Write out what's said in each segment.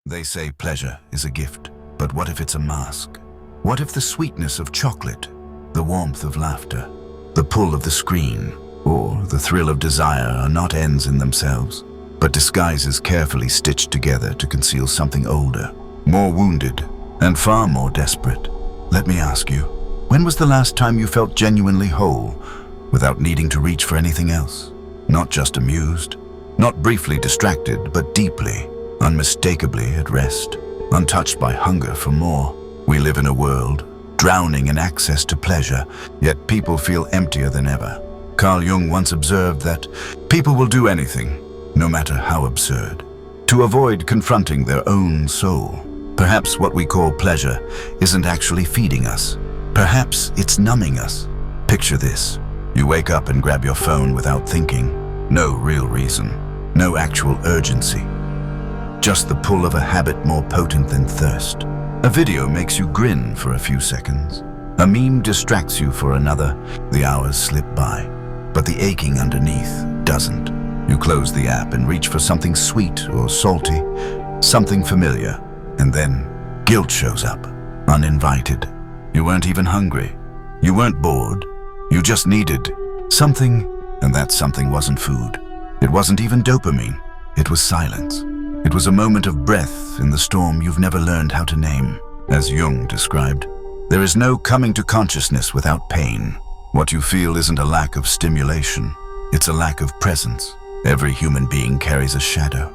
They say pleasure is a gift, but what if it's a mask? What if the sweetness of chocolate, the warmth of laughter, the pull of the screen, or the thrill of desire are not ends in themselves, but disguises carefully stitched together to conceal something older, more wounded, and far more desperate? Let me ask you, when was the last time you felt genuinely whole, without needing to reach for anything else? Not just amused, not briefly distracted, but deeply, unmistakably at rest, untouched by hunger for more. We live in a world drowning in access to pleasure, yet people feel emptier than ever. Carl Jung once observed that people will do anything, no matter how absurd, to avoid confronting their own soul. Perhaps what we call pleasure isn't actually feeding us. Perhaps it's numbing us. Picture this. You wake up and grab your phone without thinking. No real reason. No actual urgency. Just the pull of a habit more potent than thirst. A video makes you grin for a few seconds. A meme distracts you for another. The hours slip by, but the aching underneath doesn't. You close the app and reach for something sweet or salty, something familiar, and then guilt shows up, uninvited. You weren't even hungry. You weren't bored. You just needed something, and that something wasn't food. It wasn't even dopamine. It was silence. It was a moment of breath in the storm you've never learned how to name. As Jung described, there is no coming to consciousness without pain. What you feel isn't a lack of stimulation. It's a lack of presence. Every human being carries a shadow,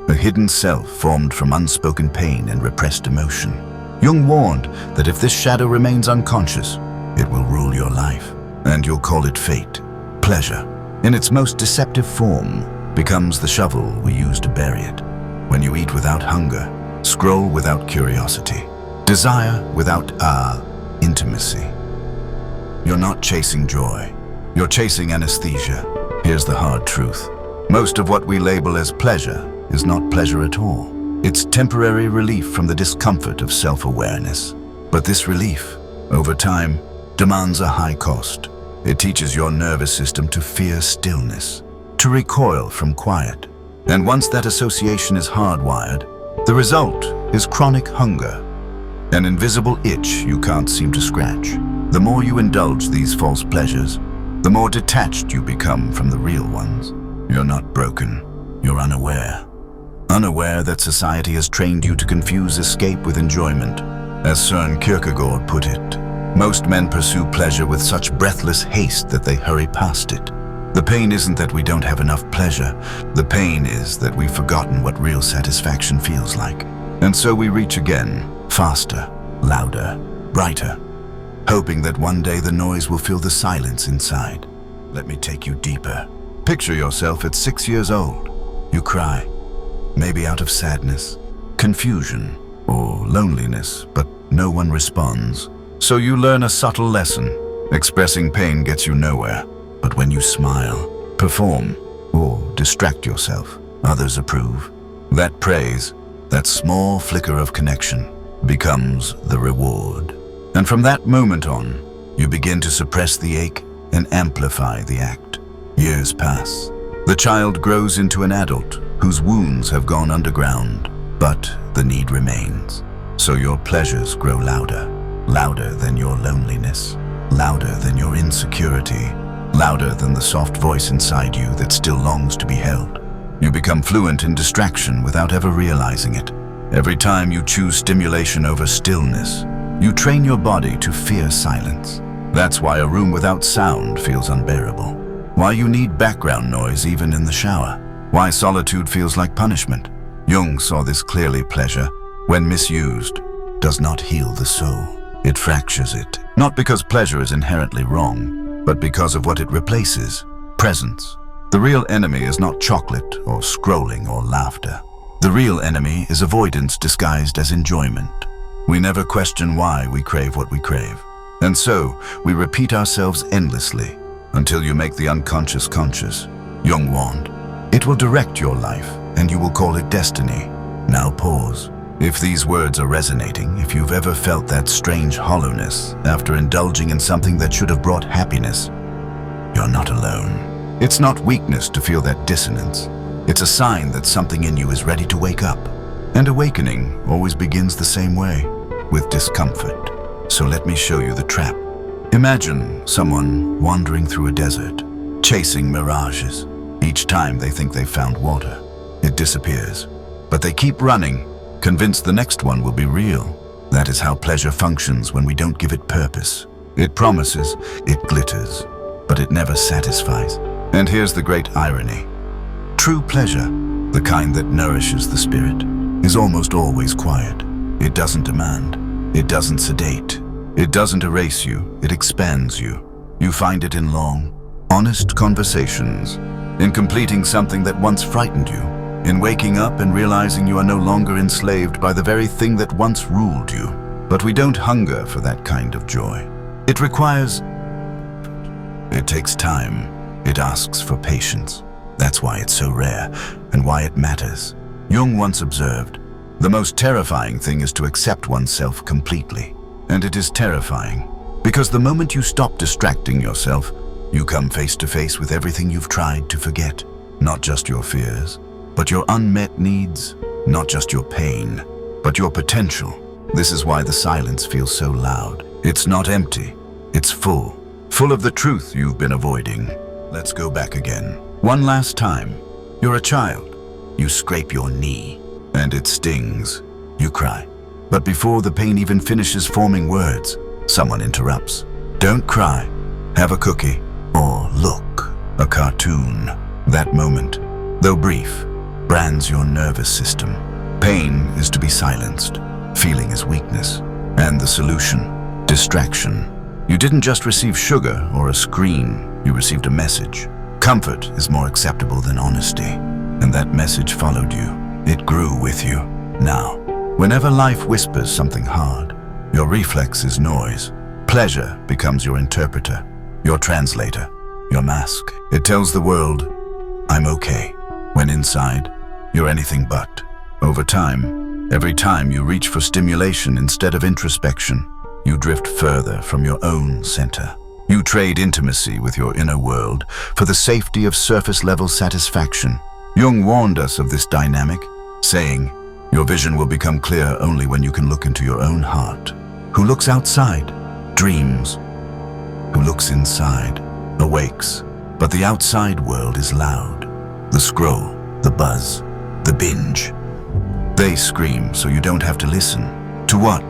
a hidden self formed from unspoken pain and repressed emotion. Jung warned that if this shadow remains unconscious, it will rule your life, and you'll call it fate. Pleasure, in its most deceptive form, becomes the shovel we use to bury it. When you eat without hunger, scroll without curiosity, desire without intimacy, you're not chasing joy. You're chasing anesthesia. Here's the hard truth. Most of what we label as pleasure is not pleasure at all. It's temporary relief from the discomfort of self-awareness. But this relief, over time, demands a high cost. It teaches your nervous system to fear stillness, to recoil from quiet. And once that association is hardwired, the result is chronic hunger, an invisible itch you can't seem to scratch. The more you indulge these false pleasures, the more detached you become from the real ones. You're not broken, you're unaware. Unaware that society has trained you to confuse escape with enjoyment. As Søren Kierkegaard put it, most men pursue pleasure with such breathless haste that they hurry past it. The pain isn't that we don't have enough pleasure. The pain is that we've forgotten what real satisfaction feels like. And so we reach again, faster, louder, brighter, hoping that one day the noise will fill the silence inside. Let me take you deeper. Picture yourself at 6 years old. You cry, maybe out of sadness, confusion, or loneliness, but no one responds. So you learn a subtle lesson. Expressing pain gets you nowhere. But when you smile, perform, or distract yourself, others approve. That praise, that small flicker of connection, becomes the reward. And from that moment on, you begin to suppress the ache and amplify the act. Years pass. The child grows into an adult whose wounds have gone underground, but the need remains. So your pleasures grow louder, louder than your loneliness, louder than your insecurity, louder than the soft voice inside you that still longs to be held. You become fluent in distraction without ever realizing it. Every time you choose stimulation over stillness, you train your body to fear silence. That's why a room without sound feels unbearable. Why you need background noise even in the shower. Why solitude feels like punishment. Jung saw this clearly. Pleasure, when misused, does not heal the soul. It fractures it. Not because pleasure is inherently wrong, but because of what it replaces, presence. The real enemy is not chocolate or scrolling or laughter. The real enemy is avoidance disguised as enjoyment. We never question why we crave what we crave. And so, we repeat ourselves endlessly until you make the unconscious conscious. Jung warned, it will direct your life and you will call it destiny. Now pause. If these words are resonating, if you've ever felt that strange hollowness after indulging in something that should have brought happiness, you're not alone. It's not weakness to feel that dissonance. It's a sign that something in you is ready to wake up. And awakening always begins the same way, with discomfort. So let me show you the trap. Imagine someone wandering through a desert, chasing mirages. Each time they think they've found water, it disappears. But they keep running, convinced the next one will be real. That is how pleasure functions when we don't give it purpose. It promises, it glitters, but it never satisfies. And here's the great irony. True pleasure, the kind that nourishes the spirit, is almost always quiet. It doesn't demand. It doesn't sedate. It doesn't erase you. It expands you. You find it in long, honest conversations, in completing something that once frightened you, in waking up and realizing you are no longer enslaved by the very thing that once ruled you. But we don't hunger for that kind of joy. It requires... It takes time. It asks for patience. That's why it's so rare, and why it matters. Jung once observed, the most terrifying thing is to accept oneself completely. And it is terrifying, because the moment you stop distracting yourself, you come face to face with everything you've tried to forget. Not just your fears, but your unmet needs. Not just your pain, but your potential. This is why the silence feels so loud. It's not empty, it's full. Full of the truth you've been avoiding. Let's go back again. One last time. You're a child. You scrape your knee, and it stings. You cry. But before the pain even finishes forming words, someone interrupts. Don't cry. Have a cookie. Or look, a cartoon. That moment, though brief, brands your nervous system. Pain is to be silenced. Feeling is weakness. And the solution? Distraction. You didn't just receive sugar or a screen, you received a message. Comfort is more acceptable than honesty. And that message followed you. It grew with you. Now, whenever life whispers something hard, your reflex is noise. Pleasure becomes your interpreter, your translator, your mask. It tells the world, I'm okay, when inside, you're anything but. Over time, every time you reach for stimulation instead of introspection, you drift further from your own center. You trade intimacy with your inner world for the safety of surface-level satisfaction. Jung warned us of this dynamic, saying, your vision will become clear only when you can look into your own heart. Who looks outside, dreams. Who looks inside, awakes. But the outside world is loud. The scroll, the buzz, the binge. They scream so you don't have to listen. To what?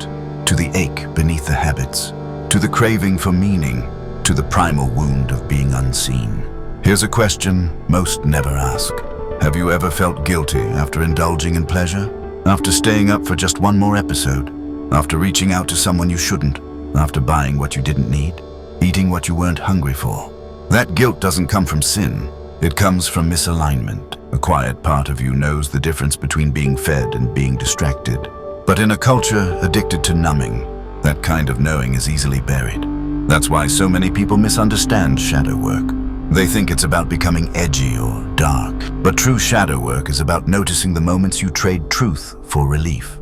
To the ache beneath the habits, to the craving for meaning, to the primal wound of being unseen. Here's a question most never ask. Have you ever felt guilty after indulging in pleasure? After staying up for just one more episode? After reaching out to someone you shouldn't? After buying what you didn't need? Eating what you weren't hungry for? That guilt doesn't come from sin. It comes from misalignment. A quiet part of you knows the difference between being fed and being distracted. But in a culture addicted to numbing, that kind of knowing is easily buried. That's why so many people misunderstand shadow work. They think it's about becoming edgy or dark. But true shadow work is about noticing the moments you trade truth for relief.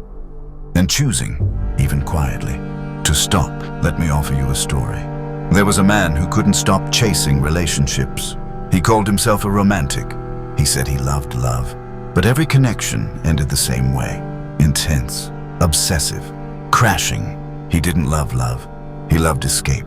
And choosing, even quietly, to stop. Let me offer you a story. There was a man who couldn't stop chasing relationships. He called himself a romantic. He said he loved love. But every connection ended the same way. Intense, obsessive, crashing. He didn't love love. He loved escape.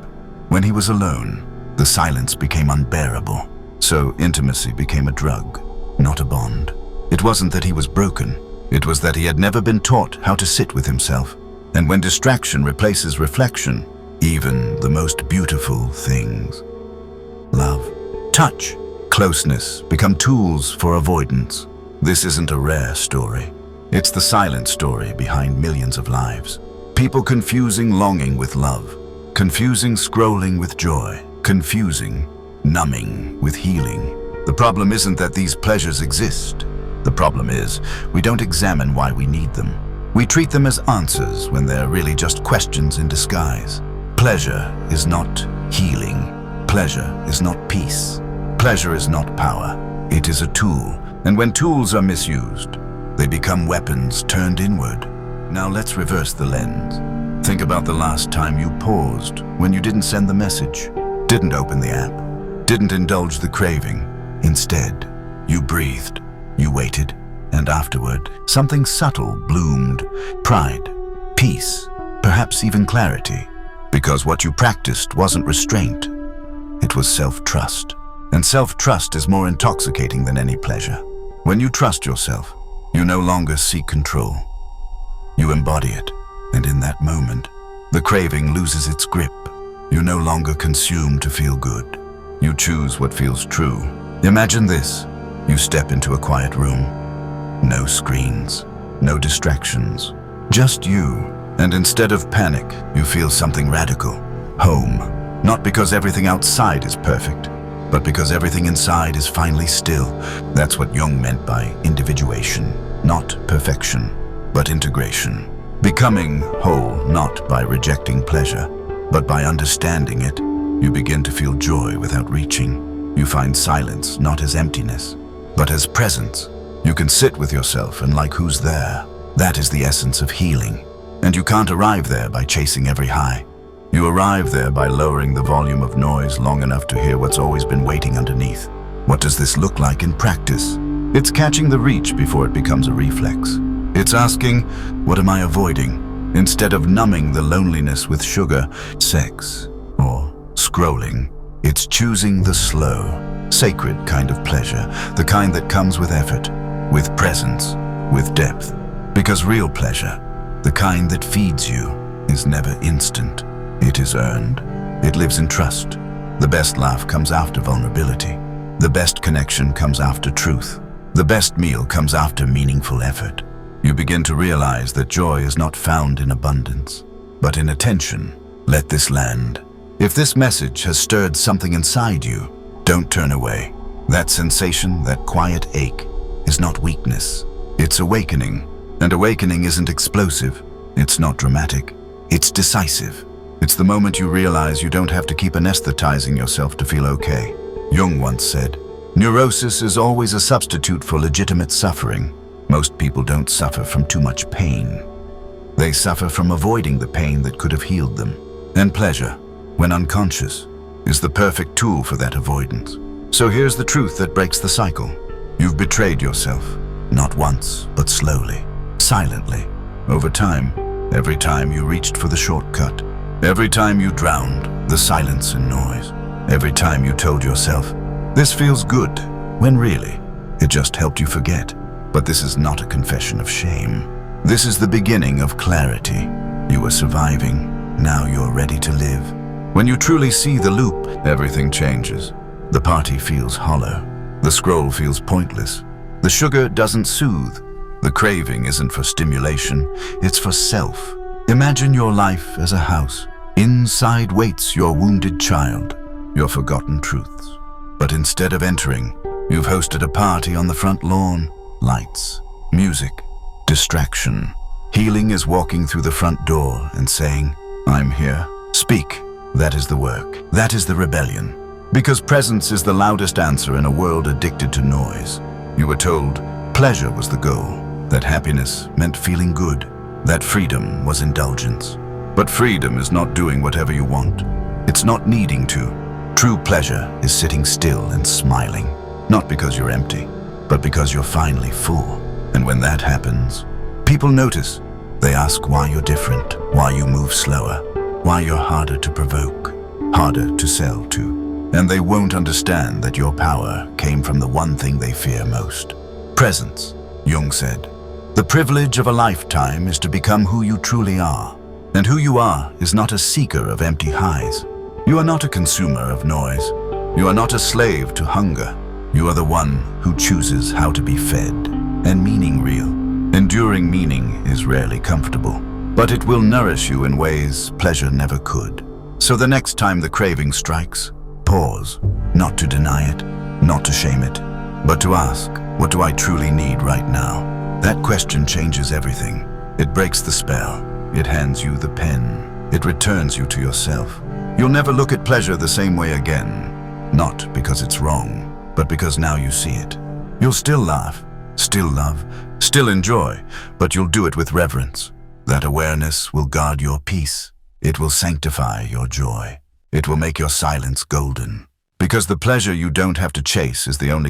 When he was alone, the silence became unbearable. So intimacy became a drug, not a bond. It wasn't that he was broken. It was that he had never been taught how to sit with himself. And when distraction replaces reflection, even the most beautiful things, love, touch, closeness become tools for avoidance. This isn't a rare story. It's the silent story behind millions of lives. People confusing longing with love, confusing scrolling with joy, confusing numbing with healing. The problem isn't that these pleasures exist. The problem is we don't examine why we need them. We treat them as answers when they're really just questions in disguise. Pleasure is not healing. Pleasure is not peace. Pleasure is not power. It is a tool. And when tools are misused, they become weapons turned inward. Now let's reverse the lens. Think about the last time you paused when you didn't send the message, didn't open the app, didn't indulge the craving. Instead, you breathed, you waited, and afterward, something subtle bloomed: pride, peace, perhaps even clarity. Because what you practiced wasn't restraint, it was self-trust. And self-trust is more intoxicating than any pleasure. When you trust yourself, you no longer seek control. You embody it, and in that moment, the craving loses its grip. You no longer consume to feel good. You choose what feels true. Imagine this. You step into a quiet room. No screens, no distractions, just you. And instead of panic, you feel something radical. Home. Not because everything outside is perfect, but because everything inside is finally still. That's what Jung meant by individuation. Not perfection, but integration. Becoming whole not by rejecting pleasure, but by understanding it. You begin to feel joy without reaching. You find silence not as emptiness, but as presence. You can sit with yourself and like who's there. That is the essence of healing. And you can't arrive there by chasing every high. You arrive there by lowering the volume of noise long enough to hear what's always been waiting underneath. What does this look like in practice? It's catching the reach before it becomes a reflex. It's asking, what am I avoiding? Instead of numbing the loneliness with sugar, sex, or scrolling, it's choosing the slow, sacred kind of pleasure, the kind that comes with effort, with presence, with depth. Because real pleasure, the kind that feeds you, is never instant. It is earned. It lives in trust. The best laugh comes after vulnerability. The best connection comes after truth. The best meal comes after meaningful effort. You begin to realize that joy is not found in abundance, but in attention. Let this land. If this message has stirred something inside you, don't turn away. That sensation, that quiet ache, is not weakness. It's awakening. And awakening isn't explosive. It's not dramatic. It's decisive. It's the moment you realize you don't have to keep anesthetizing yourself to feel okay. Jung once said, "Neurosis is always a substitute for legitimate suffering." Most people don't suffer from too much pain. They suffer from avoiding the pain that could have healed them. And pleasure, when unconscious, is the perfect tool for that avoidance. So here's the truth that breaks the cycle. You've betrayed yourself, not once, but slowly. Silently, over time, every time you reached for the shortcut, every time you drowned the silence and noise, every time you told yourself, this feels good, when really, it just helped you forget. But this is not a confession of shame. This is the beginning of clarity. You were surviving, now you're ready to live. When you truly see the loop, everything changes. The party feels hollow. The scroll feels pointless. The sugar doesn't soothe. The craving isn't for stimulation, it's for self. Imagine your life as a house. Inside waits your wounded child, your forgotten truths. But instead of entering, you've hosted a party on the front lawn. Lights, music, distraction. Healing is walking through the front door and saying, I'm here. Speak. That is the work. That is the rebellion. Because presence is the loudest answer in a world addicted to noise. You were told pleasure was the goal. That happiness meant feeling good, that freedom was indulgence. But freedom is not doing whatever you want. It's not needing to. True pleasure is sitting still and smiling, not because you're empty, but because you're finally full. And when that happens, people notice. They ask why you're different, why you move slower, why you're harder to provoke, harder to sell to. And they won't understand that your power came from the one thing they fear most. Presence, Jung said. The privilege of a lifetime is to become who you truly are. And who you are is not a seeker of empty highs. You are not a consumer of noise. You are not a slave to hunger. You are the one who chooses how to be fed. And meaning real. Enduring meaning is rarely comfortable, but it will nourish you in ways pleasure never could. So the next time the craving strikes, pause, not to deny it, not to shame it, but to ask, what do I truly need right now? That question changes everything. It breaks the spell. It hands you the pen. It returns you to yourself. You'll never look at pleasure the same way again. Not because it's wrong, but because now you see it. You'll still laugh, still love, still enjoy, but you'll do it with reverence. That awareness will guard your peace. It will sanctify your joy. It will make your silence golden. Because the pleasure you don't have to chase is the only